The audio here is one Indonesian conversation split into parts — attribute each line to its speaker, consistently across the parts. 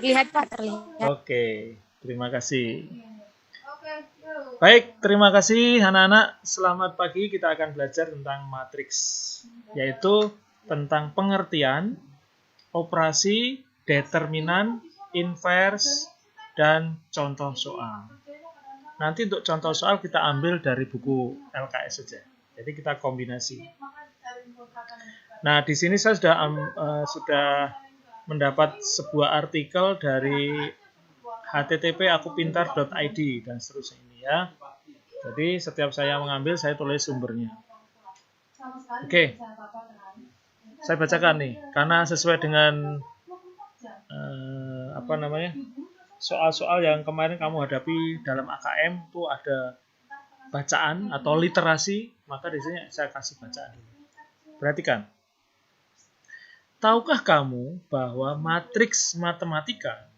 Speaker 1: Terlihat Pak, terlihat.
Speaker 2: Oke, terima kasih. Baik, terima kasih anak-anak. Selamat pagi, kita akan belajar tentang matriks, yaitu tentang pengertian, operasi, determinan, inverse, dan contoh soal. Nanti untuk contoh soal kita ambil dari buku LKS saja. Jadi kita kombinasi. Nah, di sini saya sudah mendapat sebuah artikel dari http://akupintar.id dan seterusnya ini ya. Jadi setiap saya mengambil saya tulis sumbernya. Oke. Saya bacakan nih karena sesuai dengan soal-soal yang kemarin kamu hadapi dalam AKM itu ada bacaan atau literasi, maka di sini saya kasih bacaan dulu. Perhatikan. Tahukah kamu bahwa matriks matematika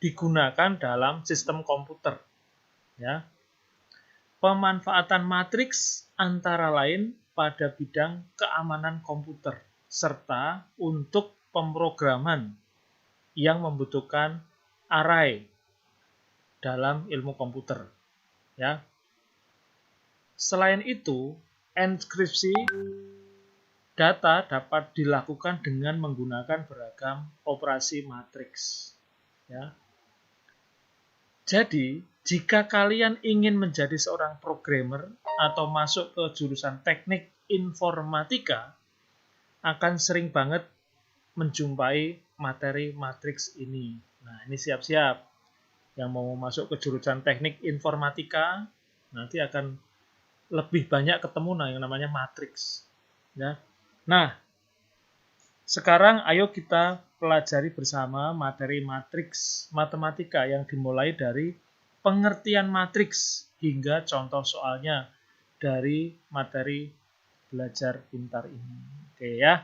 Speaker 2: digunakan dalam sistem komputer? Ya. Pemanfaatan matriks antara lain pada bidang keamanan komputer serta untuk pemrograman yang membutuhkan array dalam ilmu komputer. Ya. Selain itu, enkripsi data dapat dilakukan dengan menggunakan beragam operasi matriks. Ya. Jadi, jika kalian ingin menjadi seorang programmer atau masuk ke jurusan teknik informatika, akan sering banget menjumpai materi matriks ini. Nah, ini siap-siap. Yang mau masuk ke jurusan teknik informatika, nanti akan lebih banyak ketemu yang namanya matriks. Ya. Nah, sekarang ayo kita pelajari bersama materi matriks matematika yang dimulai dari pengertian matriks hingga contoh soalnya dari materi belajar pintar ini. Oke ya.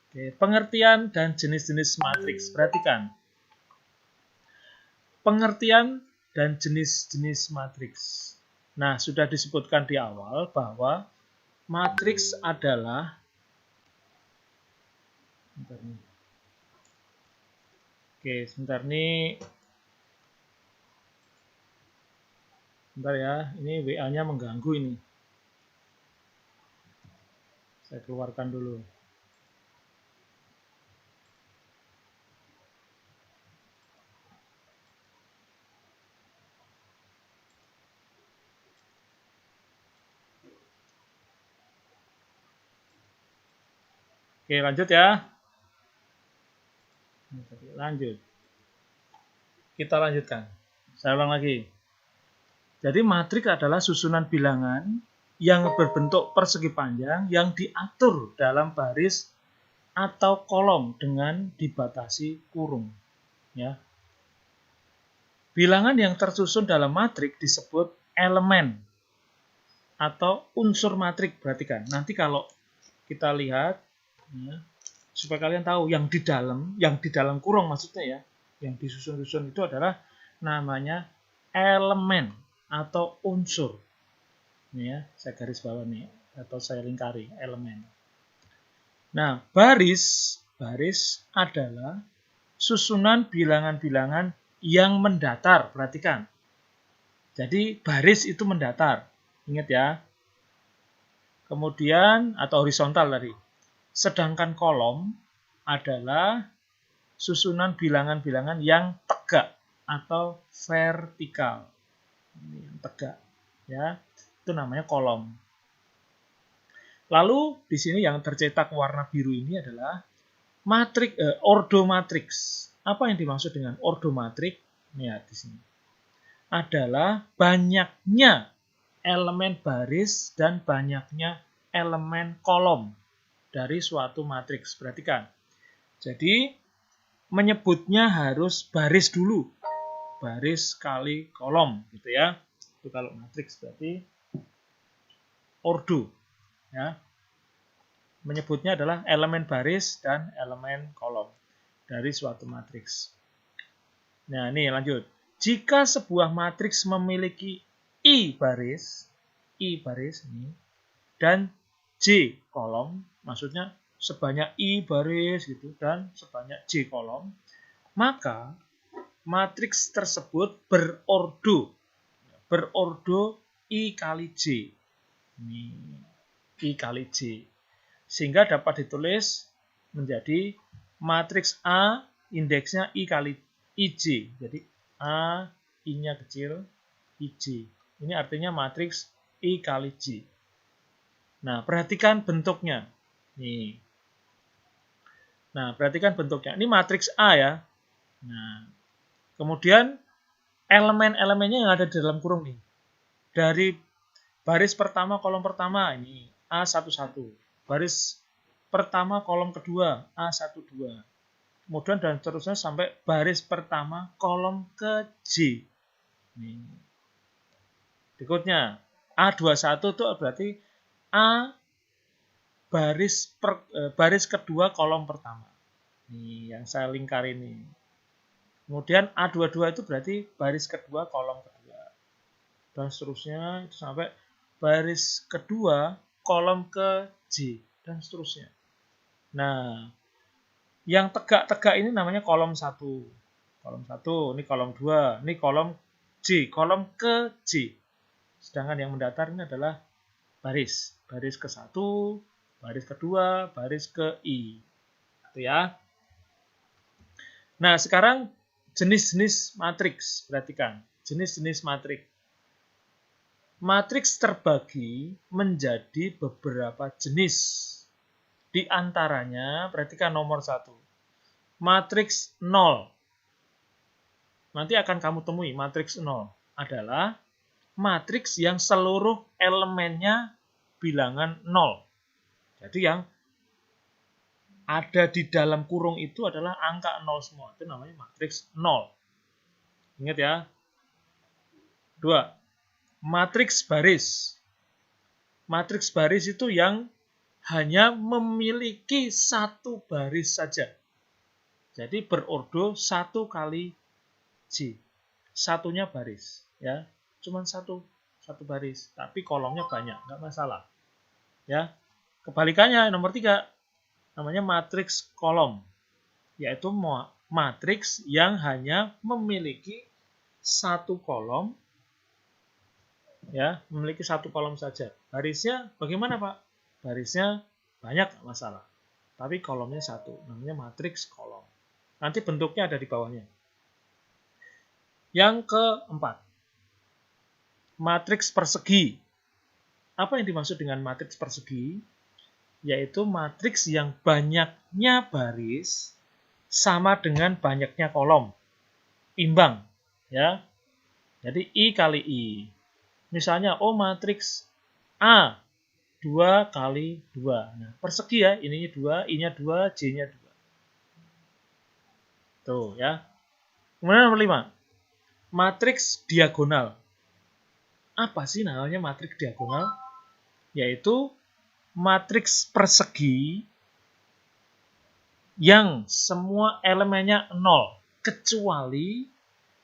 Speaker 2: Oke, pengertian dan jenis-jenis matriks. Perhatikan. Pengertian dan jenis-jenis matriks. Nah, sudah disebutkan di awal bahwa matriks adalah sebentar nih. Bentar ya, ini WA-nya mengganggu ini. Saya keluarkan dulu. Oke, lanjut ya. Lanjut. Kita lanjutkan. Saya ulang lagi. Jadi matriks adalah susunan bilangan yang berbentuk persegi panjang yang diatur dalam baris atau kolom dengan dibatasi kurung. Ya. Bilangan yang tersusun dalam matriks disebut elemen atau unsur matriks. Perhatikan. Nanti kalau kita lihat, ya, supaya kalian tahu yang di dalam kurung maksudnya ya, yang disusun-susun itu adalah namanya elemen atau unsur. Ini ya, saya garis bawah nih atau saya lingkari elemen. Nah, baris adalah susunan bilangan-bilangan yang mendatar. Perhatikan. Jadi baris itu mendatar. Ingat ya. Kemudian atau horizontal tadi. Sedangkan kolom adalah susunan bilangan-bilangan yang tegak atau vertikal. Ini yang tegak, ya. Itu namanya kolom. Lalu di sini yang tercetak warna biru ini adalah ordo matriks. Apa yang dimaksud dengan ordo matriks? Lihat di sini. Adalah banyaknya elemen baris dan banyaknya elemen kolom dari suatu matriks. Perhatikan. Jadi, menyebutnya harus baris dulu. Baris kali kolom, gitu ya. Itu kalau matriks berarti ordo. Ya. Menyebutnya adalah elemen baris dan elemen kolom dari suatu matriks. Nah, ini lanjut. Jika sebuah matriks memiliki I baris ini, dan J kolom, maksudnya sebanyak I baris gitu dan sebanyak J kolom, maka matriks tersebut berordo I kali J. Ini I kali J. Sehingga dapat ditulis menjadi matriks A indeksnya I kali IJ. Jadi A, I-nya kecil, IJ. Ini artinya matriks I kali J. Nah, perhatikan bentuknya. Nih. Nah, perhatikan bentuknya. Ini matriks A ya. Nah, kemudian elemen-elemennya yang ada di dalam kurung nih. Dari baris pertama, kolom pertama, ini A11. Baris pertama, kolom kedua, A12. Kemudian dan seterusnya sampai baris pertama, kolom ke J. Nih. Berikutnya, A21 itu berarti A baris kedua, kolom pertama. Nih, yang saya lingkar ini. Kemudian A22 itu berarti baris kedua, kolom kedua. Dan seterusnya sampai baris kedua, kolom ke J. Dan seterusnya. Nah, yang tegak-tegak ini namanya kolom 1. Kolom 1, ini kolom 2, ini kolom J, kolom ke J. Sedangkan yang mendatar ini adalah baris. Baris ke 1, baris kedua, baris ke I. Itu ya. Nah, sekarang jenis-jenis matriks. Perhatikan, jenis-jenis matriks. Matriks terbagi menjadi beberapa jenis. Di antaranya, perhatikan nomor 1. Matriks 0. Nanti akan kamu temui matriks 0 adalah matriks yang seluruh elemennya bilangan 0. Jadi yang ada di dalam kurung itu adalah angka 0 semua. Itu namanya matriks 0. Ingat ya. 2. Matriks baris. Matriks baris itu yang hanya memiliki satu baris saja. Jadi berordo 1 kali J. Satunya baris. Ya, cuman satu baris. Tapi kolomnya banyak, nggak masalah. Ya, kebalikannya nomor 3 namanya matriks kolom. Yaitu matriks yang hanya memiliki satu kolom. Ya, memiliki satu kolom saja. Barisnya bagaimana, Pak? Barisnya banyak, nggak masalah. Tapi kolomnya satu, namanya matriks kolom. Nanti bentuknya ada di bawahnya. Yang keempat, matriks persegi. Apa yang dimaksud dengan matriks persegi? Yaitu matriks yang banyaknya baris sama dengan banyaknya kolom. Imbang. Ya. Jadi I kali I. Misalnya, matriks A 2 kali 2. Nah, persegi ya, ininya 2, I-nya 2, J-nya 2. Tuh ya. Kemudian nomor 5. Matriks diagonal. Apa sih namanya matriks diagonal? Yaitu matriks persegi yang semua elemennya 0 kecuali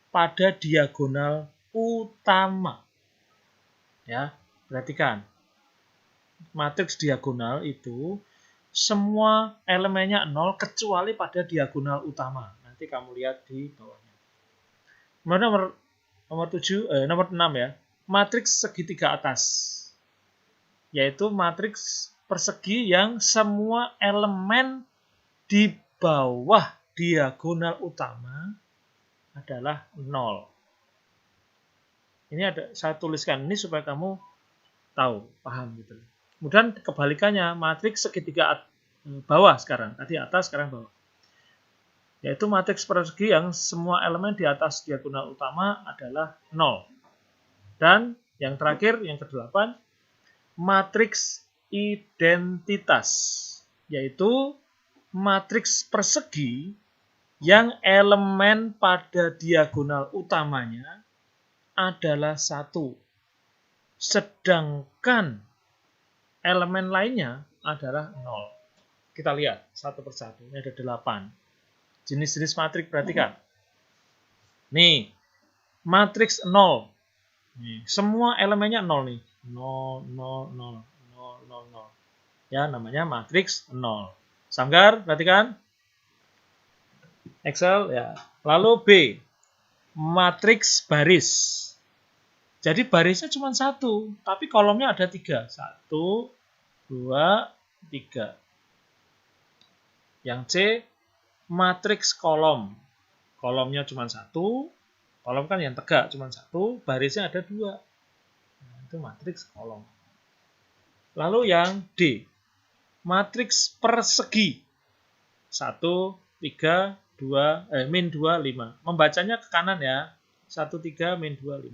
Speaker 2: pada diagonal utama. Ya, perhatikan. Matriks diagonal itu semua elemennya 0 kecuali pada diagonal utama. Nanti kamu lihat di bawahnya. Nomor 6 ya. Matriks segitiga atas. Yaitu matriks persegi yang semua elemen di bawah diagonal utama adalah 0. Ini saya tuliskan ini supaya kamu tahu, paham gitu. Kemudian kebalikannya, matriks segitiga bawah sekarang. Tadi atas, sekarang bawah. Yaitu matriks persegi yang semua elemen di atas diagonal utama adalah 0. Dan yang terakhir, yang ke-8, matriks identitas. Yaitu matriks persegi yang elemen pada diagonal utamanya adalah 1. Sedangkan elemen lainnya adalah 0. Kita lihat satu persatu. Ini ada 8. Jenis-jenis matriks, perhatikan. Nih, matriks 0. Nih, semua elemennya 0 nih. 0, 0, 0, 0, 0, 0. Ya, namanya matriks 0. Sanggar, perhatikan. Excel, ya. Lalu B. matriks baris. Jadi barisnya cuma satu, tapi kolomnya ada 3. 1, 2, 3. Yang C, matriks kolom. Kolomnya cuma satu, kolom kan yang tegak cuma satu, barisnya ada 2. Nah, itu matriks kolom. Lalu yang D, matriks persegi. 1, 3, 2, min 2, 5. Membacanya ke kanan ya. 1, 3, min 2, 5.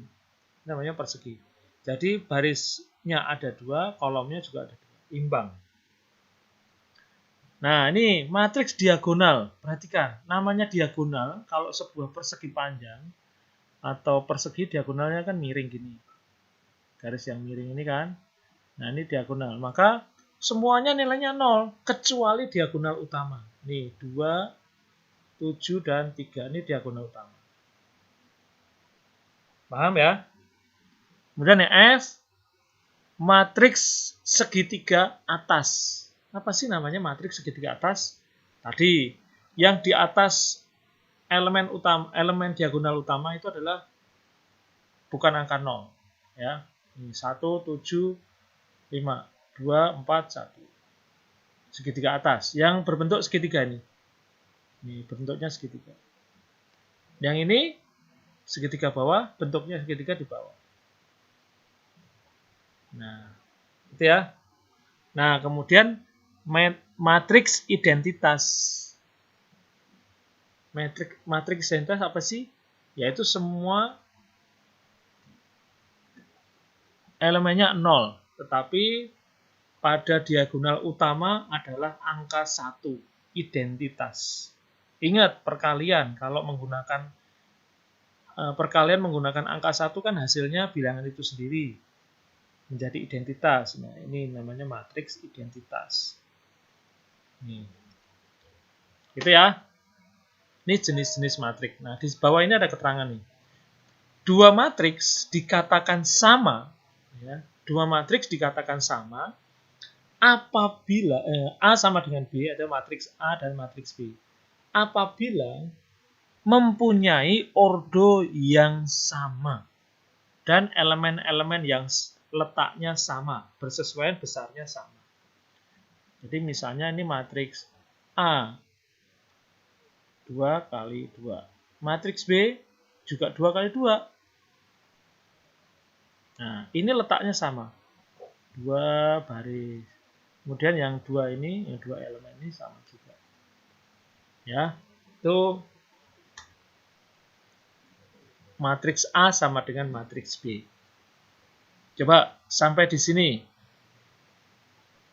Speaker 2: Namanya persegi. Jadi barisnya ada 2, kolomnya juga ada 2. Imbang. Nah, ini matriks diagonal. Perhatikan, namanya diagonal kalau sebuah persegi panjang atau persegi diagonalnya kan miring gini. Garis yang miring ini kan. Nah, ini diagonal. Maka semuanya nilainya 0 kecuali diagonal utama. Nih, 2, 7, dan 3. Ini diagonal utama. Paham ya? Kemudian yang F, matriks segitiga atas. Apa sih namanya matriks segitiga atas? Tadi, yang di atas elemen diagonal utama itu adalah bukan angka 0. Ya. Ini 1, 7, 5, 2, 4, 1. Segitiga atas. Yang berbentuk segitiga ini. Ini bentuknya segitiga. Yang ini segitiga bawah, bentuknya segitiga di bawah. Nah, itu ya. Nah, kemudian matriks identitas. Matriks identitas apa sih? Yaitu semua elemennya 0, tetapi pada diagonal utama adalah angka 1, identitas. Ingat, perkalian kalau menggunakan angka 1 kan hasilnya bilangan itu sendiri menjadi identitas. Nah, ini namanya matriks identitas. Nih. Gitu ya. Ini jenis-jenis matriks. Nah, di bawah ini ada keterangan nih. Dua matriks dikatakan sama, ya. Dua matriks dikatakan sama apabila A sama dengan B, ada matriks A dan matriks B. Apabila mempunyai ordo yang sama dan elemen-elemen yang letaknya sama, bersesuaian besarnya sama. Jadi misalnya ini matriks A 2 kali 2. Matriks B juga 2 kali 2. Nah, ini letaknya sama. 2 baris. Kemudian yang 2 ini, yang 2 elemen ini sama juga. Ya, itu matriks A sama dengan matriks B. Coba sampai di sini.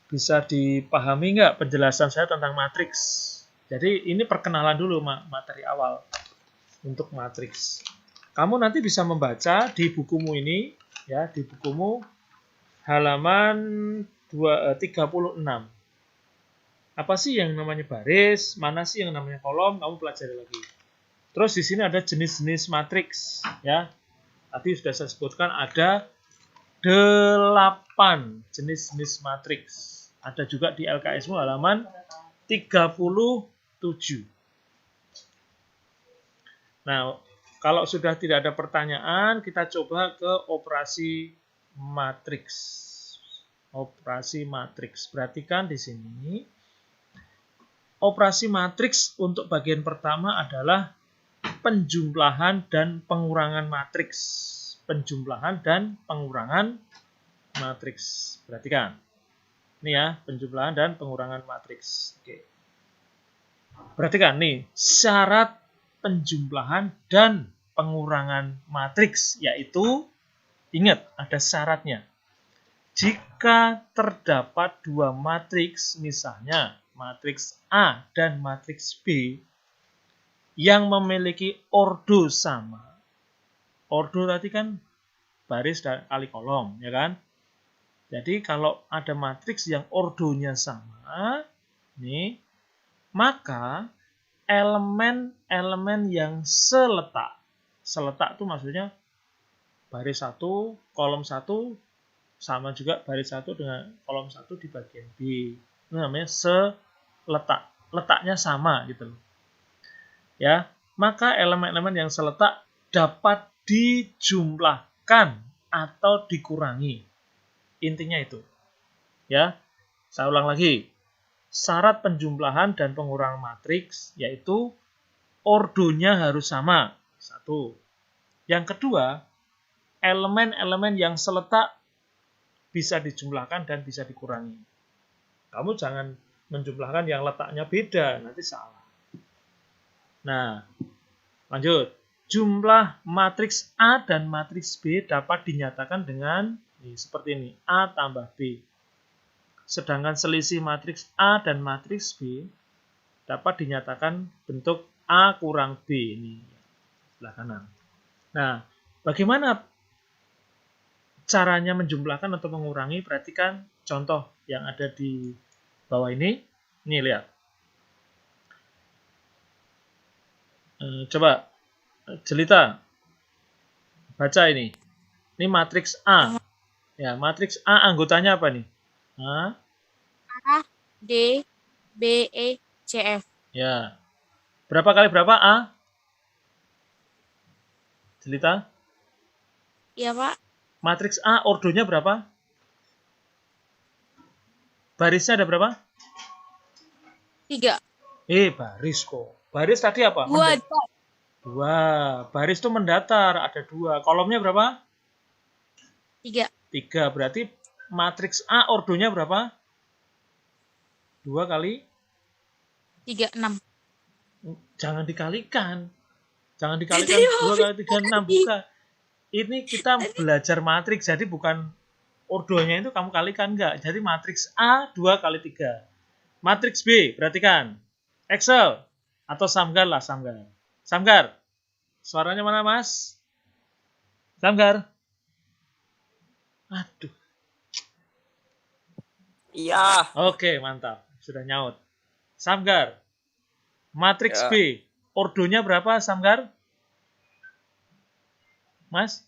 Speaker 2: Bisa dipahami nggak penjelasan saya tentang matriks? Jadi ini perkenalan dulu materi awal untuk matriks. Kamu nanti bisa membaca di bukumu ini, ya, di bukumu halaman 36. Apa sih yang namanya baris? Mana sih yang namanya kolom? Kamu pelajari lagi. Terus di sini ada jenis-jenis matriks, ya. Tadi sudah saya sebutkan ada 8 jenis-jenis matriks. Ada juga di LKS-mu halaman 37. Nah, kalau sudah tidak ada pertanyaan, kita coba ke operasi matriks. Operasi matriks. Perhatikan di sini. Operasi matriks untuk bagian pertama adalah penjumlahan dan pengurangan matriks. Penjumlahan dan pengurangan matriks. Perhatikan. Ini ya, penjumlahan dan pengurangan matriks. Oke. Perhatikan nih, syarat penjumlahan dan pengurangan matriks, yaitu, ingat, ada syaratnya. Jika terdapat 2 matriks, misalnya matriks A dan matriks B, yang memiliki ordo sama. Ordo tadi kan baris dan kali kolom, ya kan? Jadi kalau ada matriks yang ordonya sama, nih, maka elemen-elemen yang seletak itu maksudnya baris 1, kolom 1, sama juga baris 1 dengan kolom 1 di bagian B. Itu namanya letaknya sama gitu loh. Ya, maka elemen-elemen yang seletak dapat dijumlahkan atau dikurangi. Intinya itu. Ya, saya ulang lagi. Syarat penjumlahan dan pengurangan matriks yaitu ordonya harus sama. Satu. Yang kedua, elemen-elemen yang seletak bisa dijumlahkan dan bisa dikurangi. Kamu jangan menjumlahkan yang letaknya beda, nanti salah. Nah, lanjut. Jumlah matriks A dan matriks B dapat dinyatakan dengan seperti ini, A tambah B. Sedangkan selisih matriks A dan matriks B dapat dinyatakan bentuk A kurang B. Ini sebelah kanan. Nah, bagaimana caranya menjumlahkan atau mengurangi? Perhatikan contoh yang ada di bawah ini. Nih, lihat. Coba Jelita baca ini. Ini matriks A. Ya, matriks A anggotanya apa nih? A,
Speaker 1: D, B, E, C, F.
Speaker 2: Ya. Berapa kali berapa A? Jelita?
Speaker 1: Iya, Pak.
Speaker 2: Matriks A ordonya berapa? Barisnya ada berapa?
Speaker 1: 3.
Speaker 2: Baris kok. Baris tadi apa?
Speaker 1: 2.
Speaker 2: 2. Baris itu mendatar, ada 2. Kolomnya berapa?
Speaker 1: 3.
Speaker 2: 3. Berarti matriks A ordonya berapa? 2 kali?
Speaker 1: 3, 6.
Speaker 2: Jangan dikalikan. Jangan dikalikan 2 kali 3, 6. Bukan. Ini kita belajar matriks, jadi bukan ordonya itu kamu kalikan, enggak. Jadi matriks A 2 kali 3. Matriks B, perhatikan. Excel atau Samgar lah, Samgar. Samgar, suaranya mana, Mas? Samgar? Aduh.
Speaker 3: Iya.
Speaker 2: Oke, mantap. Sudah nyaut. Samgar, matriks
Speaker 3: Ya.
Speaker 2: B, ordonya berapa, Samgar? Mas?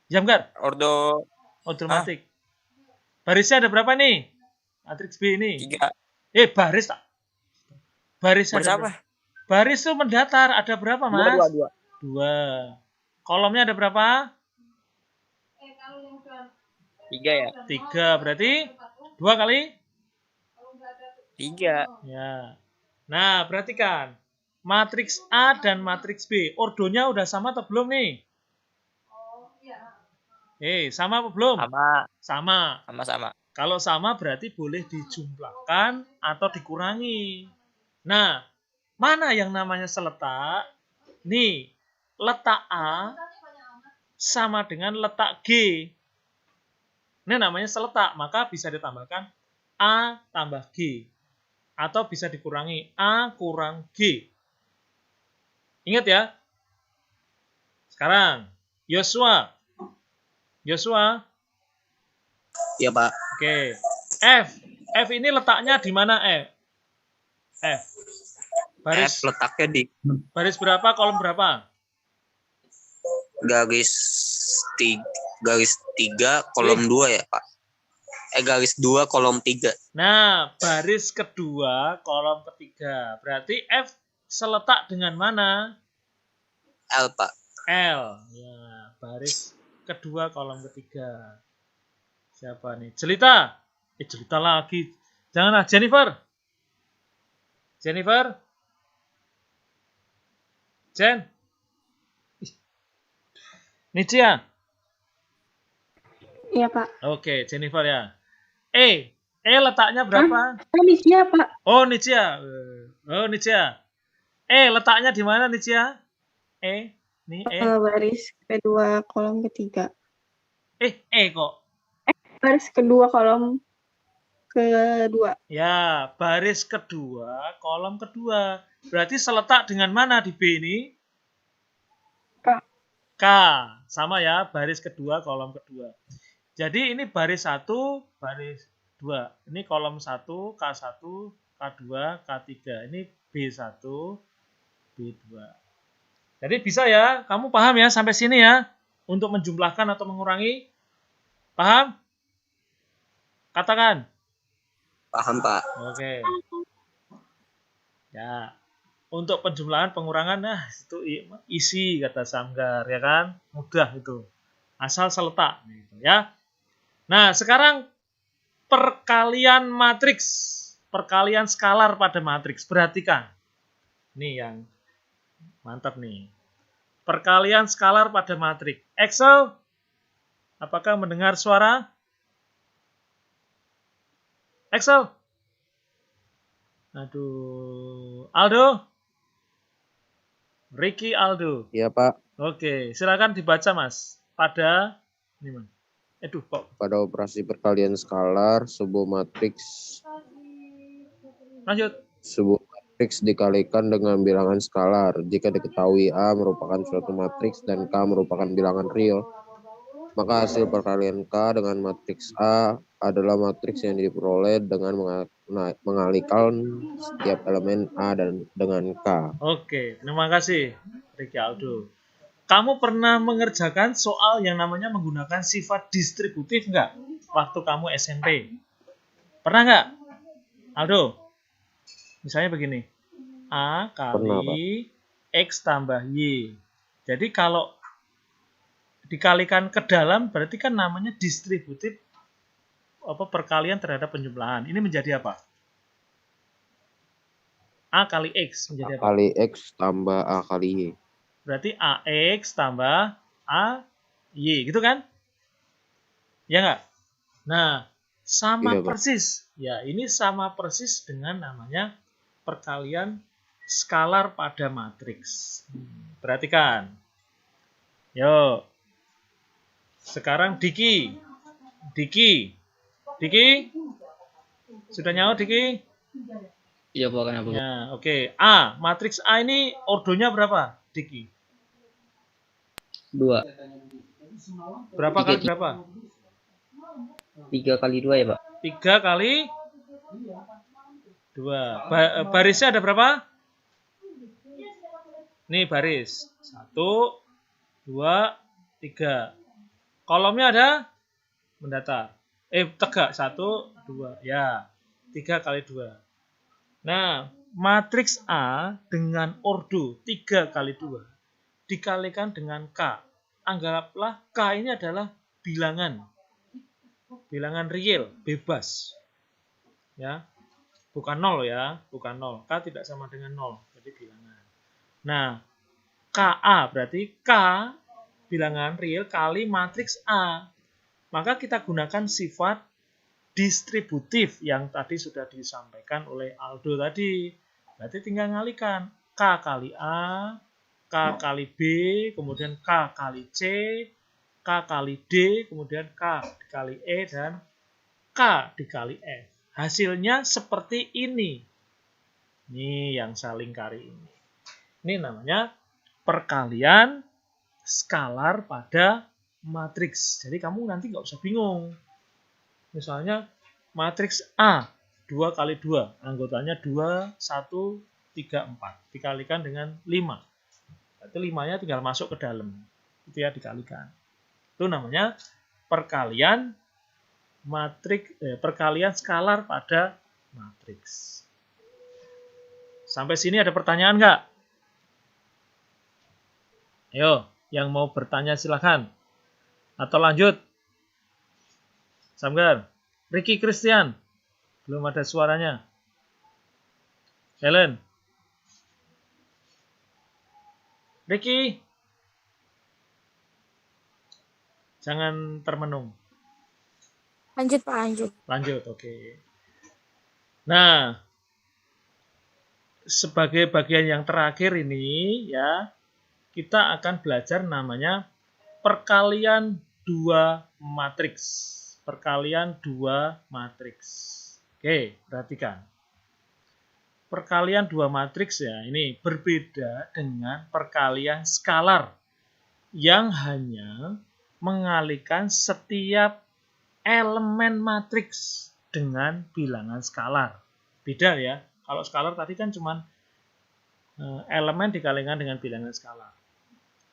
Speaker 2: Samgar?
Speaker 3: Ordo
Speaker 2: Otomatik. Barisnya ada berapa nih? Matriks B ini.
Speaker 3: 3.
Speaker 2: Baris tak? Baris ada
Speaker 3: Berapa?
Speaker 2: berapa? Baris itu mendatar. Ada berapa, Mas?
Speaker 3: 2.
Speaker 2: 2. Kolomnya ada berapa?
Speaker 3: 3 ya?
Speaker 2: 3. Berarti 2 kali?
Speaker 3: 3.
Speaker 2: Ya. Nah, perhatikan. Matriks A dan matriks B. Ordonya udah sama atau belum nih? Sama apa belum?
Speaker 3: Sama.
Speaker 2: Sama. Kalau sama berarti boleh dijumlahkan atau dikurangi. Nah, mana yang namanya seletak? Nih, letak A sama dengan letak G. Ini namanya seletak, maka bisa ditambahkan A tambah G. Atau bisa dikurangi A kurang G. Ingat ya. Sekarang, Yosua.
Speaker 3: Iya, Pak.
Speaker 2: Oke. F ini letaknya di mana, F? Baris
Speaker 3: F letaknya di
Speaker 2: baris berapa, kolom berapa?
Speaker 3: garis 3 kolom 2 ya, Pak? Garis 2 kolom 3.
Speaker 2: Nah, baris kedua, kolom ketiga. Berarti F seletak dengan mana?
Speaker 3: L, Pak.
Speaker 2: L. Ya, baris kedua, kolom ketiga. Siapa nih? Jelita. Jelita lagi. Janganlah, Jennifer. Jen. Nicia.
Speaker 4: Iya, Pak.
Speaker 2: Oke, Jennifer ya. Letaknya berapa?
Speaker 4: Nicia, Pak.
Speaker 2: Oh, Nicia. Letaknya di mana, Nicia? Nih,
Speaker 4: Baris kedua, kolom ketiga.
Speaker 2: Kok.
Speaker 4: Baris kedua, kolom kedua.
Speaker 2: Ya, baris kedua, kolom kedua. Berarti seletak dengan mana di B ini? K. Sama ya, baris kedua, kolom kedua. Jadi ini baris 1, baris 2. Ini kolom 1, K1, K2, K3. Ini B1, B2. Jadi bisa ya, kamu paham ya sampai sini ya? Untuk menjumlahkan atau mengurangi? Paham? Katakan.
Speaker 3: Paham, Pak.
Speaker 2: Oke. Ya. Untuk penjumlahan pengurangan, nah itu isi kata Samgar, ya kan? Mudah itu. Asal seletak gitu ya. Nah, sekarang perkalian matriks, perkalian skalar pada matriks. Perhatikan. Ini yang mantap nih. Perkalian skalar pada matriks. Excel, apakah mendengar suara? Excel? Aduh. Aldo? Ricky Aldo.
Speaker 5: Iya, Pak.
Speaker 2: Oke, silakan dibaca, Mas. Pada ini, Mas. Kok
Speaker 5: Pada operasi perkalian skalar, sebuah matriks
Speaker 2: lanjut.
Speaker 5: dikalikan dengan bilangan skalar. Jika diketahui A merupakan suatu matriks dan K merupakan bilangan real, maka hasil perkalian K dengan matriks A adalah matriks yang diperoleh dengan mengalihkan setiap elemen A dan dengan K.
Speaker 2: Oke, terima kasih Ricky Aldo. Kamu pernah mengerjakan soal yang namanya menggunakan sifat distributif nggak? Waktu kamu SMP. Pernah nggak, Aldo? Misalnya begini. A kali X tambah Y. Jadi kalau dikalikan ke dalam berarti kan namanya distributif perkalian terhadap penjumlahan. Ini menjadi apa? A kali X menjadi apa?
Speaker 5: A kali X tambah A kali Y.
Speaker 2: Berarti AX tambah AY, gitu kan? Ya nggak? Nah, sama
Speaker 5: Iya, Pak.
Speaker 2: persis. Ya, ini sama persis dengan namanya perkalian skalar pada matriks. Perhatikan. Yuk. Sekarang Diki. Diki. Sudah nyaut, Diki?
Speaker 6: Iya, Pak. Kenapa?
Speaker 2: Ya, oke. A, matriks A ini ordonya berapa, Diki?
Speaker 6: 2.
Speaker 2: Berapa kali berapa?
Speaker 6: 3 kali 2 ya, Pak?
Speaker 2: 3 kali 2. Barisnya ada berapa? Nih baris. 1, 2, 3. Kolomnya ada mendatar. Tegak. 1, 2. Ya. 3 kali 2. Nah, matriks A dengan ordo 3 kali 2 dikalikan dengan K. Anggaplah K ini adalah bilangan. Bilangan real, bebas. Ya. Bukan 0 ya, bukan 0. K tidak sama dengan 0, jadi bilangan. Nah, KA berarti K bilangan real kali matriks A. Maka kita gunakan sifat distributif yang tadi sudah disampaikan oleh Aldo tadi. Berarti tinggal ngalikan K kali A, K kali B, kemudian K kali C, K kali D, kemudian K dikali E, dan K dikali F. Hasilnya seperti ini. Ini yang saya lingkari ini. Ini namanya perkalian skalar pada matriks. Jadi kamu nanti nggak usah bingung. Misalnya matriks A 2 kali 2, anggotanya 2, 1, 3, 4. Dikalikan dengan 5. Berarti 5-nya tinggal masuk ke dalam. Itu ya dikalikan. Itu namanya perkalian matriks, perkalian skalar pada matriks. Sampai sini ada pertanyaan nggak? Ayo, yang mau bertanya silahkan. Atau lanjut. Samgar. Ricky Christian. Belum ada suaranya. Helen. Ricky. Jangan termenung.
Speaker 1: Lanjut, Pak, lanjut.
Speaker 2: Lanjut, oke. Nah, sebagai bagian yang terakhir ini ya, kita akan belajar namanya perkalian 2 matriks. Perkalian 2 matriks. Oke, perhatikan. Perkalian 2 matriks ya, ini berbeda dengan perkalian skalar yang hanya mengalihkan setiap elemen matriks dengan bilangan skalar. Beda ya. Kalau skalar tadi kan cuma elemen dikalikan dengan bilangan skalar.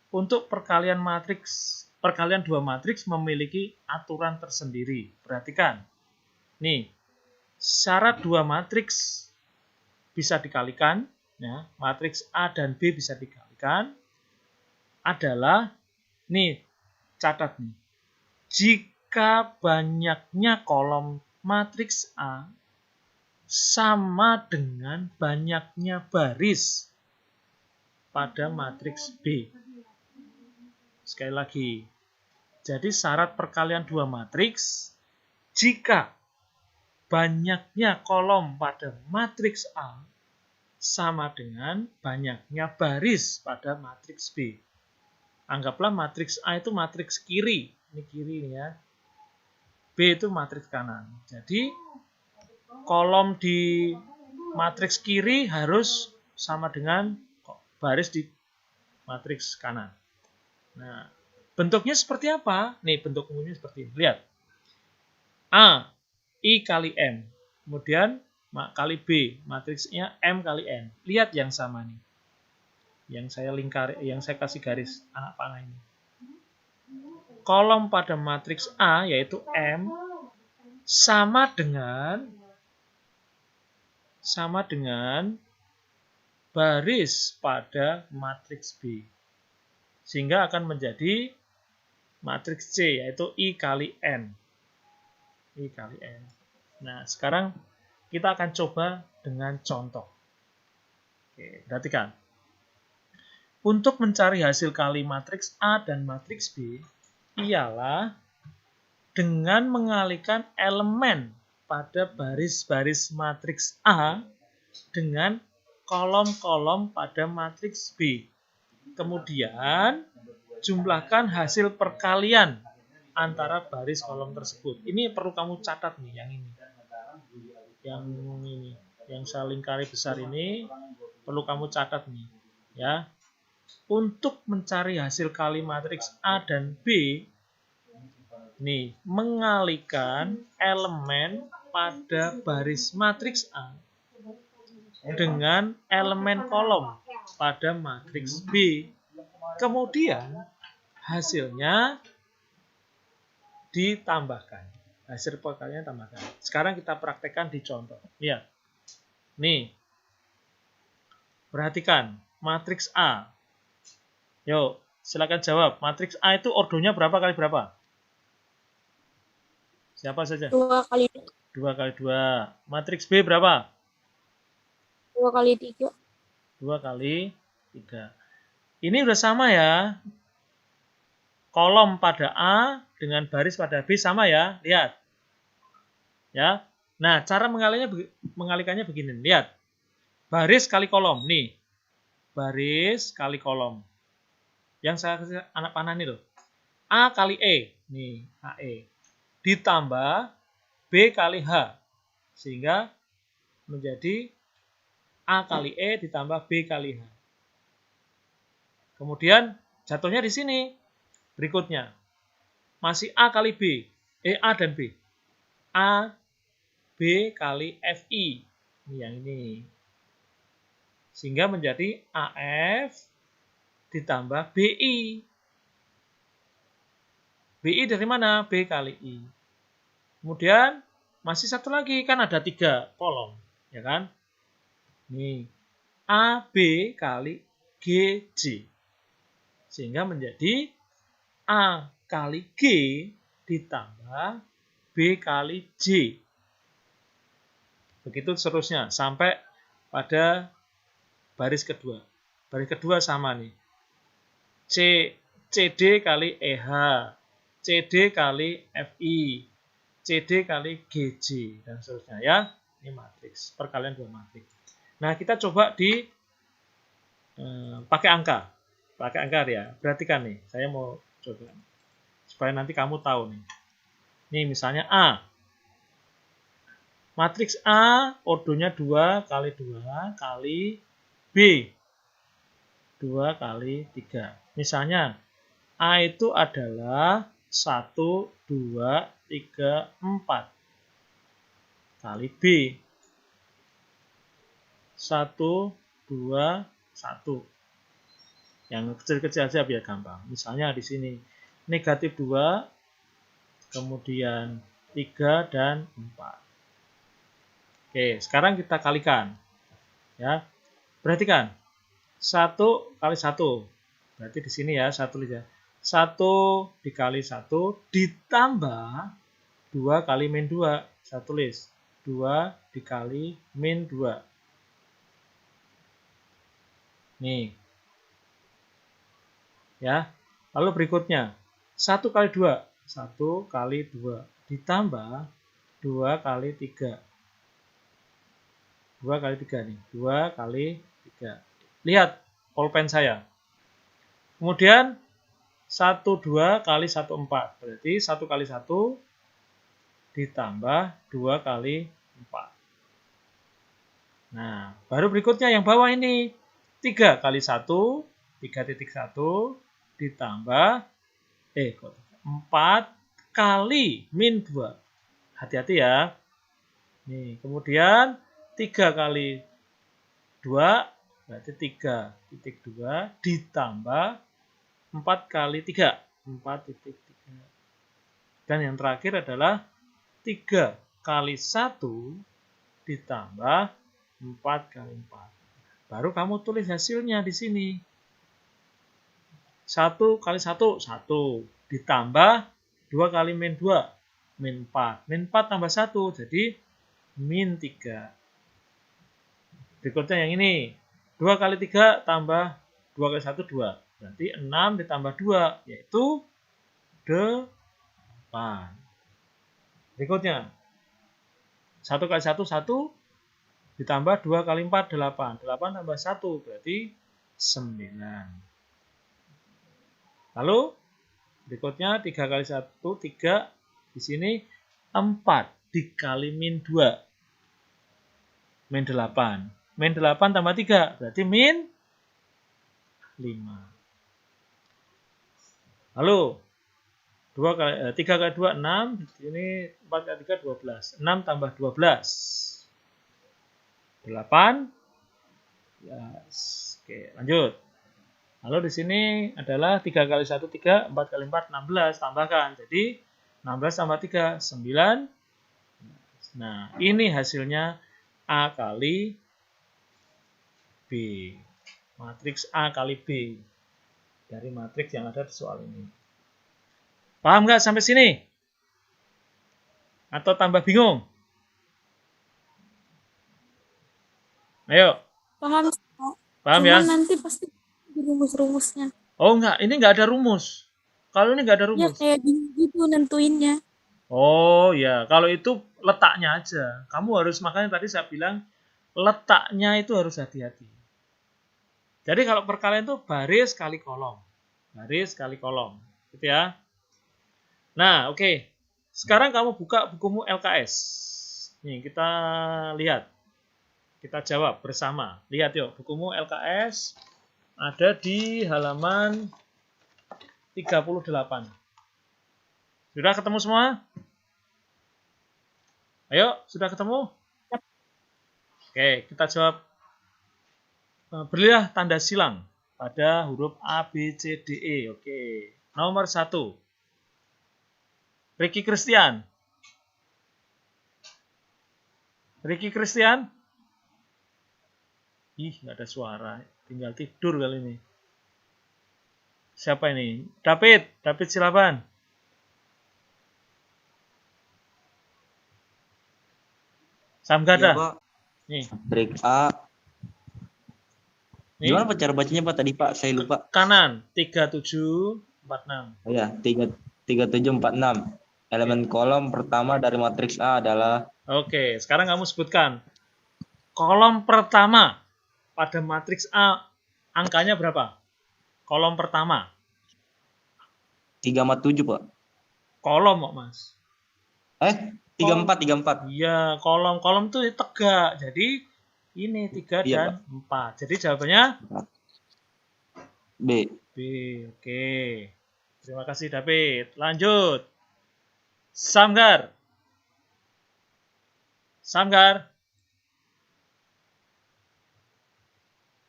Speaker 2: Untuk perkalian matriks, perkalian 2 matriks memiliki aturan tersendiri. Perhatikan. Nih, syarat 2 matriks bisa dikalikan ya, matriks A dan B bisa dikalikan adalah, nih, catat nih, jika banyaknya kolom matriks A sama dengan banyaknya baris pada matriks B. Sekali lagi, jadi syarat perkalian dua matriks, jika banyaknya kolom pada matriks A sama dengan banyaknya baris pada matriks B. Anggaplah matriks A itu matriks kiri. Ini kiri nih ya. B itu matriks kanan. Jadi kolom di matriks kiri harus sama dengan baris di matriks kanan. Nah, bentuknya seperti apa? Nih, bentuk umumnya seperti ini. Lihat. A, I kali M. Kemudian kali B, matriksnya M kali N. Lihat yang sama nih. Yang saya lingkar, yang saya kasih garis anak panah ini. Kolom pada matriks A yaitu M sama dengan baris pada matriks B. Sehingga akan menjadi matriks C yaitu I kali N. I kali N. Nah, sekarang kita akan coba dengan contoh. Oke, perhatikan. Untuk mencari hasil kali matriks A dan matriks B, ialah dengan mengalihkan elemen pada baris-baris matriks A dengan kolom-kolom pada matriks B. Kemudian, jumlahkan hasil perkalian antara baris kolom tersebut. Ini perlu kamu catat nih, yang ini. Yang saya lingkari besar ini perlu kamu catat nih, ya. Untuk mencari hasil kali matriks A dan B, nih, mengalihkan elemen pada baris matriks A dengan elemen kolom pada matriks B. Kemudian hasilnya ditambahkan. Hasil perkalian tambahkan. Sekarang kita praktekkan di contoh. Lihat. Nih. Perhatikan matriks A. Yuk, silakan jawab. Matriks A itu ordonya berapa kali berapa? Siapa saja?
Speaker 1: 2 kali
Speaker 2: 2 kali 2. Matriks B berapa?
Speaker 1: 2 kali 3.
Speaker 2: 2 kali 3. Ini udah sama ya. Kolom pada A dengan baris pada B sama ya. Lihat. Ya. Nah, cara mengalihkannya begini. Lihat. Baris kali kolom. Nih. Baris kali kolom. Yang saya kasih anak panah nih loh. A kali E. Nih, AE. Ditambah B kali H. Sehingga menjadi A kali E ditambah B kali H. Kemudian jatuhnya di sini. Berikutnya. Masih A kali B. A dan B. A, B kali FI. Ini yang ini. Sehingga menjadi AF ditambah BI. BI dari mana? B kali I. Kemudian masih satu lagi, kan ada 3 kolom, ya kan? Nih, AB kali GJ. Sehingga menjadi A kali G ditambah B kali J. Begitu seterusnya sampai pada baris kedua. Baris kedua sama nih. CD kali EH, CD kali FI, CD kali GJ, dan seterusnya ya. Ini matriks, perkalian dua matriks. Nah, kita coba di pakai angka. Pakai angka ya. Perhatikan nih, saya mau coba supaya nanti kamu tahu nih. Nih misalnya A. Matriks A ordonya 2 kali 2 kali B. 2 kali 3. Misalnya A itu adalah 1, 2, 3, 4 kali B. 1, 2, 1. Yang kecil-kecil aja biar gampang. Misalnya di sini negatif 2, kemudian 3 dan 4. Oke, sekarang kita kalikan. Ya. Perhatikan. 1 kali 1. Berarti di sini ya, 1 aja. 1 dikali 1 ditambah 2 kali min 2. Saya tulis 2 dikali min 2. Nih. Ya. Lalu berikutnya. 1 kali 2. 1 kali 2. Ditambah 2 kali 3. 2 kali 3 nih. 2 kali 3. Lihat pulpen saya. Kemudian 1, 2 kali 1, 4. Berarti 1 kali 1 ditambah 2 kali 4. Nah, baru berikutnya yang bawah ini. 3 kali 1, 3,1 ditambah 4 kali min 2. Hati-hati ya. Nih, kemudian 3 kali 2 berarti 3,2 ditambah 4 kali 3. 4,3. Dan yang terakhir adalah 3 kali 1 ditambah 4 kali 4. Baru kamu tulis hasilnya di sini. 1 kali 1, 1. Ditambah 2 kali min 2, min 4. Min 4 tambah 1, jadi min 3. Berikutnya yang ini. 2 kali 3 tambah 2 kali 1, 2. Berarti 6 ditambah 2, yaitu 8. Berikutnya. 1 kali 1, 1. Ditambah 2 kali 4, 8. 8 tambah 1, berarti 9. Lalu, berikutnya 3 kali 1, 3. Di sini 4 dikali min 2. Min 8. Min 8 tambah 3, berarti min 5. Lalu, 3 kali 2, 6. Di sini 4 kali 3, 12. 6 tambah 12. 8. Oke, lanjut. Lalu di sini adalah 3 kali 1, 3. 4 kali 4, 16. Tambahkan. Jadi, 16 tambah 3, 9. Nah, ini hasilnya A kali B. Matriks A kali B. Dari matriks yang ada di soal ini. Paham nggak sampai sini? Atau tambah bingung? Ayo.
Speaker 1: Paham?
Speaker 2: Paham
Speaker 1: Cuman
Speaker 2: ya?
Speaker 1: nanti pasti di rumus-rumusnya.
Speaker 2: Oh enggak, ini enggak ada rumus. Kalau ini enggak ada
Speaker 1: Ya
Speaker 2: rumus.
Speaker 1: kayak gitu nentuinnya.
Speaker 2: Oh ya, kalau itu letaknya aja. Kamu harus, makanya tadi saya bilang letaknya itu harus hati-hati. Jadi kalau perkalian itu baris kali kolom. Baris kali kolom. Gitu ya. Nah, oke. Sekarang kamu buka bukumu LKS. Nih, kita lihat. Kita jawab bersama. Lihat yuk, bukumu LKS ada di halaman 38. Sudah ketemu semua? Ayo, sudah ketemu? Oke, kita jawab. Berilah tanda silang pada huruf A, B, C, D, E. Oke. Nomor 1. Ricky Christian. Ricky Christian? Ih, nggak ada suara. Tinggal tidur kali ini. Siapa ini? David. David silakan. Samgada.
Speaker 7: Iya, Pak.
Speaker 2: Nih.
Speaker 7: Trik A.
Speaker 2: Nih.
Speaker 7: Gimana Pak cara bacanya Pak tadi Pak? Saya lupa.
Speaker 2: Kanan 3746.
Speaker 7: Oh ya, 3746. Elemen kolom pertama dari matriks A adalah.
Speaker 2: Oke, sekarang kamu sebutkan. Kolom pertama pada matriks A angkanya berapa? Kolom pertama.
Speaker 7: 347 Pak.
Speaker 2: Kolom kok, Mas.
Speaker 7: 34.
Speaker 2: Iya, kolom tuh tegak. Jadi ini 3
Speaker 7: Iya,
Speaker 2: dan 4. Jadi jawabannya
Speaker 7: B.
Speaker 2: B. Oke. Terima kasih David. Lanjut. Samgar.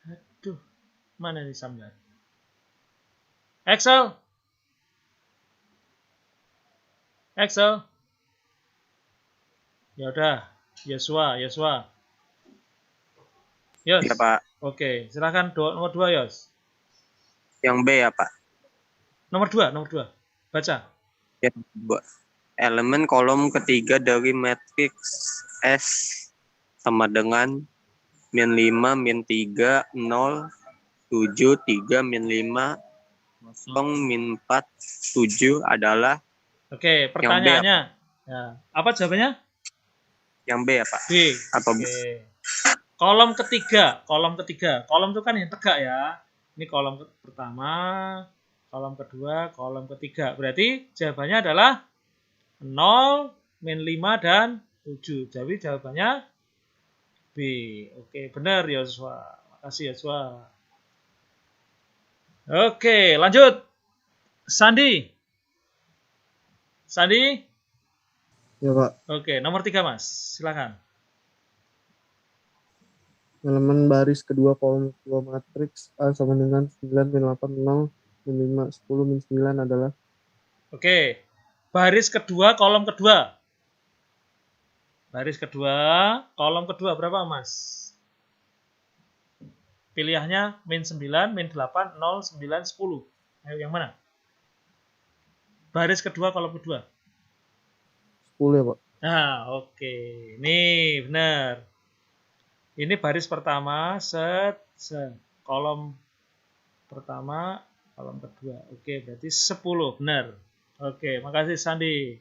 Speaker 2: Aduh, mana nih Samgar? Excel. Ya udah, Yosua. Yos.
Speaker 3: Ya, Pak.
Speaker 2: Oke, silakan nomor 2, Yos.
Speaker 3: Yang B ya, Pak.
Speaker 2: Nomor 2. Baca.
Speaker 3: Ya, elemen kolom ketiga dari matriks S sama dengan min 5, min 3, 0, 7, 3, min 5, 0, min 4, 7 adalah
Speaker 2: Oke, pertanyaannya. Ya, apa jawabannya?
Speaker 3: yang B ya, Pak.
Speaker 2: B.
Speaker 3: Apa
Speaker 2: Oke. Kolom ketiga. Kolom itu kan yang tegak ya. Ini kolom pertama, kolom kedua, kolom ketiga. Berarti jawabannya adalah 0, min 5, dan 7. Jadi jawabannya B. Oke, benar Yosua. Makasih Yosua. Oke, lanjut. Sandi.
Speaker 5: Ya, Pak.
Speaker 2: Oke, nomor 3, Mas. Silakan.
Speaker 5: Elemen baris kedua kolom kedua matriks A sama dengan 9, min 8, 0, min 5, 10, min 9 adalah.
Speaker 2: Oke. Baris kedua, kolom kedua. Kolom kedua berapa, Mas? Pilihannya min 9, min 8, 0, 9, 10. Ayo yang mana? Baris kedua, kolom kedua.
Speaker 5: 10 ya, Pak.
Speaker 2: Nah, oke. Nih, benar. Ini baris pertama, kolom pertama, kolom kedua. Oke, berarti 10, benar. Oke, makasih Sandi.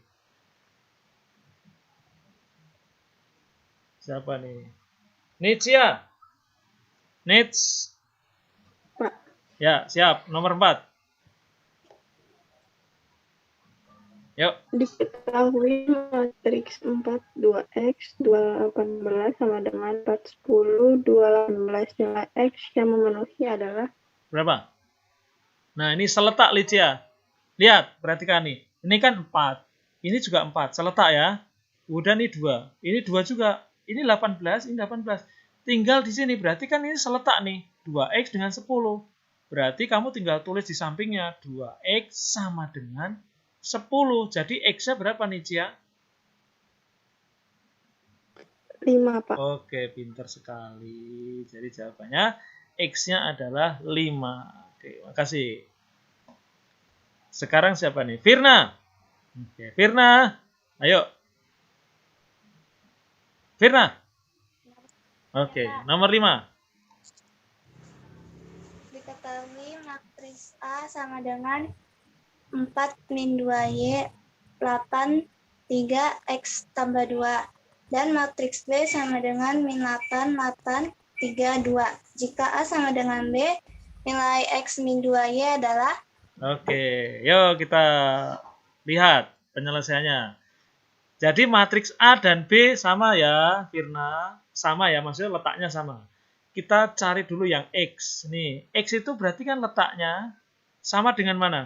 Speaker 2: Siapa nih? Nitsia. Nits.
Speaker 4: Pak.
Speaker 2: Ya, siap. Nomor 4. Yuk.
Speaker 4: Diketahui matriks 4, 2x, 218 sama dengan 410, 218 nilai x yang memenuhi adalah
Speaker 2: Berapa? Nah, ini seletak, Licia. Lihat, perhatikan nih. Ini kan 4. Ini juga 4. Seletak ya. Udah nih 2. Ini 2 juga. Ini 18, ini 18. Tinggal di sini. Berarti kan ini seletak nih. 2x dengan 10. Berarti kamu tinggal tulis di sampingnya. 2x sama dengan 10. Jadi X-nya berapa nih, Cia?
Speaker 4: 5, Pak.
Speaker 2: Oke, pintar sekali. Jadi jawabannya X-nya adalah 5. Oke, makasih. Sekarang siapa nih? Firna. Oke, Firna. Ayo. Firna. Oke, nomor 5.
Speaker 8: Diketahui matriks A sama dengan 4 min 2y 8 3 x tambah 2 dan matriks B sama dengan min 8 8 3 2. Jika A sama dengan B, nilai x min 2y adalah.
Speaker 2: Oke, yuk kita lihat penyelesaiannya. Jadi matriks A dan B sama ya, Firna. Sama ya, maksudnya letaknya sama. Kita cari dulu yang X. Nih, X itu berarti kan letaknya sama dengan mana?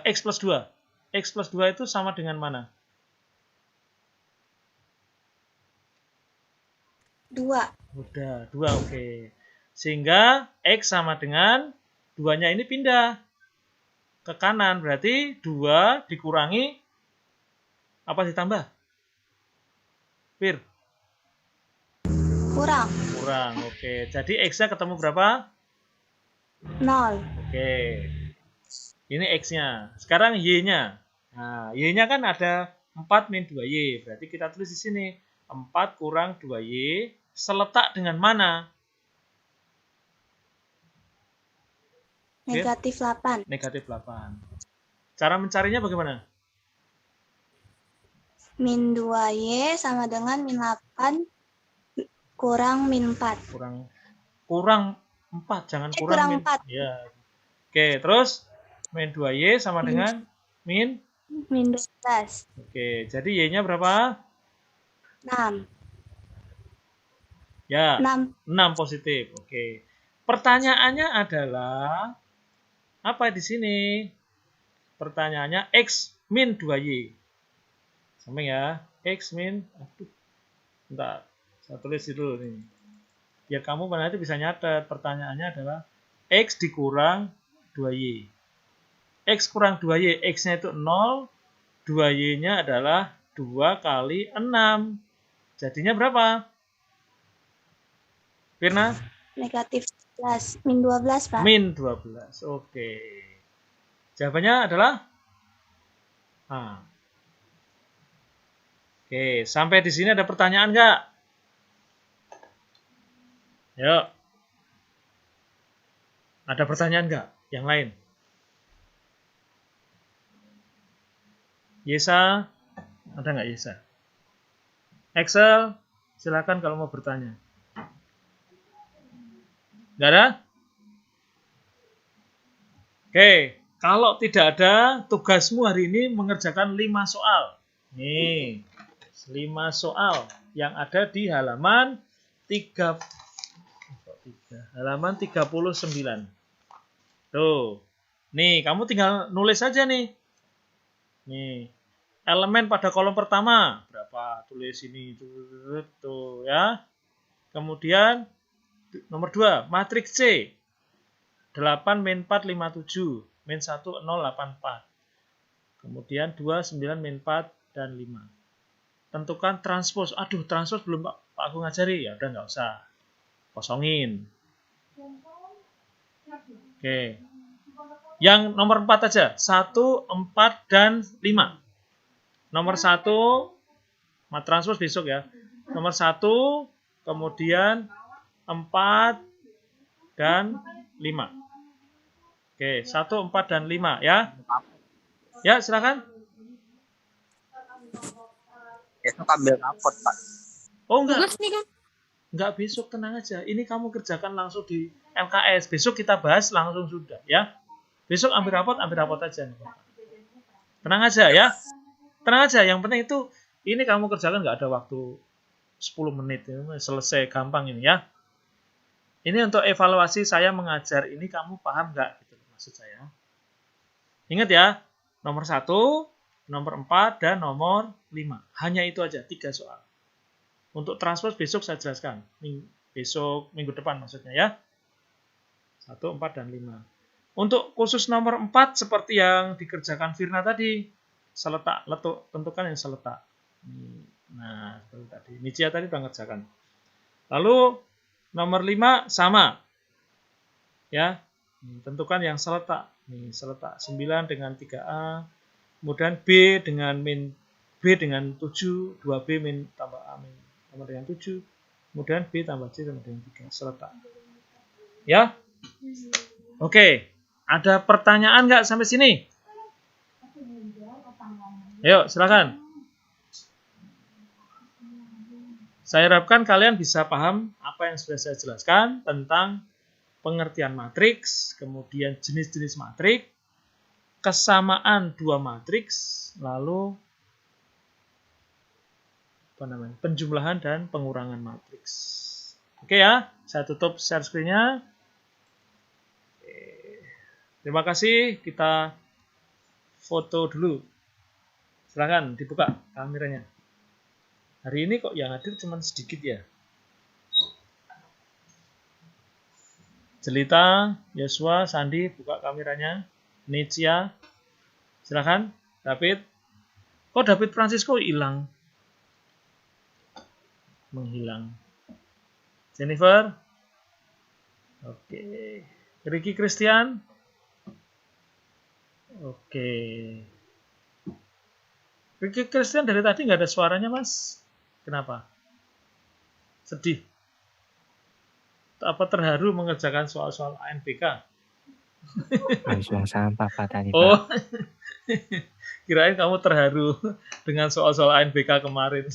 Speaker 2: X plus 2. X plus 2 itu sama dengan mana?
Speaker 8: 2.
Speaker 2: Udah, 2, oke. Sehingga X sama dengan 2-nya ini pindah ke kanan. Berarti 2 dikurangi, apa ditambah? Fir?
Speaker 8: Kurang.
Speaker 2: Kurang, oke. Jadi X-nya ketemu berapa?
Speaker 8: 0.
Speaker 2: Oke. Ini X-nya. Sekarang Y-nya. Nah, Y-nya kan ada 4 min 2Y. Berarti kita tulis di sini. 4 kurang 2Y. Seletak dengan mana?
Speaker 8: Negatif 8.
Speaker 2: Negatif 8. Cara mencarinya bagaimana?
Speaker 8: Min 2y sama dengan min 8 kurang min 4.
Speaker 2: Kurang 4. Jangan
Speaker 8: Kurang
Speaker 2: min
Speaker 8: 4.
Speaker 2: Ya. Oke, terus min 2Y sama dengan min
Speaker 8: 12.
Speaker 2: Oke, jadi Y-nya berapa?
Speaker 8: 6.
Speaker 2: Ya,
Speaker 8: 6.
Speaker 2: 6 positif. Oke. Pertanyaannya adalah apa di sini? Pertanyaannya X min 2Y. Sama ya. X min, bentar. Saya tulis dulu nih. Biar kamu nanti bisa nyatet. Pertanyaannya adalah X dikurang 2Y. X kurang 2Y, X-nya itu 0, 2Y-nya adalah 2 kali 6. Jadinya berapa? Firna?
Speaker 8: Negatif 11. Min 12, Pak.
Speaker 2: Min 12. Oke. Jawabannya adalah? Ah. Oke, sampai di sini ada pertanyaan nggak? Yuk. Ada pertanyaan nggak? Yang lain? Yesa? Ada nggak Yesa? Excel? Silakan kalau mau bertanya. Nggak ada? Oke, kalau tidak ada, tugasmu hari ini mengerjakan 5 soal. Nih, 5 soal yang ada di halaman 39. Tuh. Nih, kamu tinggal nulis saja nih. Nih, elemen pada kolom pertama berapa? Tulis ini tuh ya. Kemudian nomor 2, matriks C. 8 min 4 57, min 1 0 8 4. Kemudian 2 9 min 4 dan 5. Tentukan transpose. Aduh, transpose belum Pak Aku ngajari. Ya udah nggak usah. Kosongin. Oke. Yang nomor 4 aja. 1, 4 dan 5. Nomor 1 transpose besok ya. Nomor 1, kemudian 4 dan 5. Oke, 1, 4 dan 5 ya. Ya, silakan.
Speaker 3: Besok ambil rapot, Pak.
Speaker 2: Oh, enggak.
Speaker 1: Tugas nih kan.
Speaker 2: Enggak besok, tenang aja. Ini kamu kerjakan langsung di LKS. Besok kita bahas langsung sudah ya. Besok ambil rapot aja. Tenang aja ya. Tenang aja, yang penting itu ini kamu kerjakan nggak ada waktu 10 menit. Selesai gampang ini ya. Ini untuk evaluasi saya mengajar ini kamu paham nggak? Gitu maksud saya. Ingat ya, nomor 1, nomor 4, dan nomor 5. Hanya itu aja, 3 soal. Untuk transpose besok saya jelaskan. Besok, minggu depan maksudnya ya. 1, 4, dan 5. Untuk khusus nomor 4, seperti yang dikerjakan Firna tadi, seletak, letuk, tentukan yang seletak. Nah, seperti tadi. Nicia tadi sudah mengerjakan. Lalu, nomor 5 sama. Ya, tentukan yang seletak. Nih, seletak 9 dengan 3A. Kemudian B dengan min B dengan 7, 2B min tambah A min tambah dengan 7. Kemudian B tambah C tambah dengan 3. Seletak. Ya? Oke. Ada pertanyaan nggak sampai sini? Ayo, silakan. Saya harapkan kalian bisa paham apa yang sudah saya jelaskan tentang pengertian matriks, kemudian jenis-jenis matriks, kesamaan dua matriks, lalu penjumlahan dan pengurangan matriks. Oke ya, saya tutup share screen-nya. Terima kasih, kita foto dulu. Silakan dibuka kameranya. Hari ini kok yang hadir cuma sedikit ya. Jelita, Yosua, Sandi, buka kameranya. Nicia, silakan. David. Kok David Francisco hilang? Menghilang. Jennifer. Oke. Ricky Christian. Oke. Ricky Christian dari tadi nggak ada suaranya, Mas. Kenapa? Sedih. Apa terharu mengerjakan soal-soal ANBK?
Speaker 9: Habis buang sampah Pak tadi Pak.
Speaker 2: Oh, kirain kamu terharu dengan soal-soal ANBK kemarin.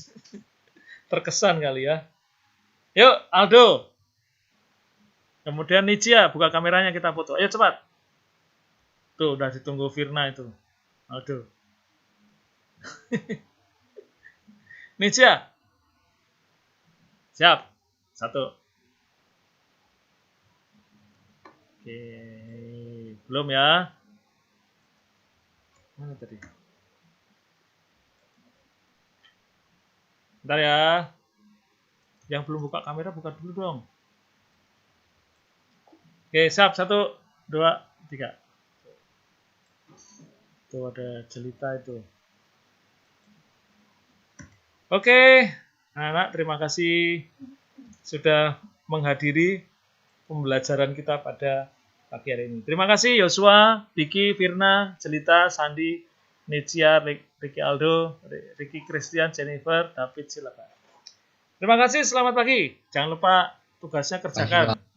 Speaker 2: Terkesan kali ya. Yuk, Aldo. Kemudian Nicia, buka kameranya kita foto. Ayo cepat. Tuh, udah ditunggu Firna itu. Aldo. Nicia. Siap. 1. Oke. Belum ya. Mana tadi? Bentar ya. Yang belum buka kamera, buka dulu dong. Oke, siap. 1, 2, 3. Tuh ada Jelita itu. Oke, anak-anak terima kasih sudah menghadiri pembelajaran kita pada pagi hari ini. Terima kasih Yosua, Vicky, Firna, Jelita, Sandi, Necia, Ricky Aldo, Ricky Christian, Jennifer, David, silakan. Terima kasih, selamat pagi. Jangan lupa tugasnya kerjakan.